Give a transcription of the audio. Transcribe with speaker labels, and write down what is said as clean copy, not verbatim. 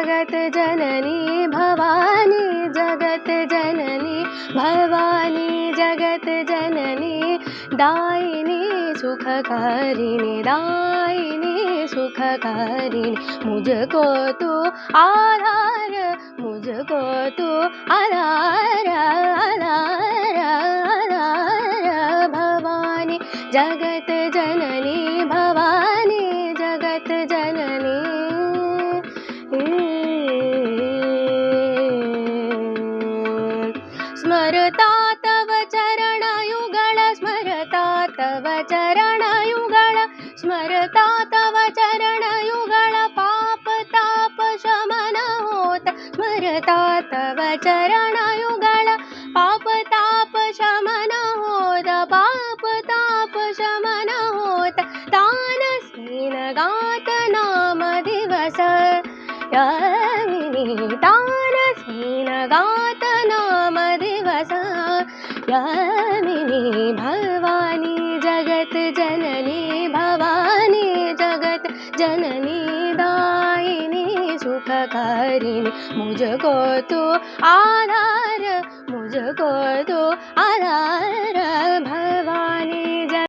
Speaker 1: जगत जननी भवानी जगत जननी भवानी जगत जननी दायिनी सुखकारिणी सुखकारिणी मुझको तू आधार मुझको तू आधार आधार आधार भवानी जगत जननी भवानी जगत जननी स्मरता तव चरणयुगल स्मरता तव चरणयुगल स्मरता तव चरणयुगल पाप ताप शमन होत स्मरता तव चरणयुगल पाप ताप शमन होत पाप ताप शमन होत तानसेन गात नाम दिवस यामिनी तानसेन गात नाम दिवस यामिनी भवानी जगत जननी भवानी जगत जननी दायिनी सुखकारिणी मुझको तू आधार आधार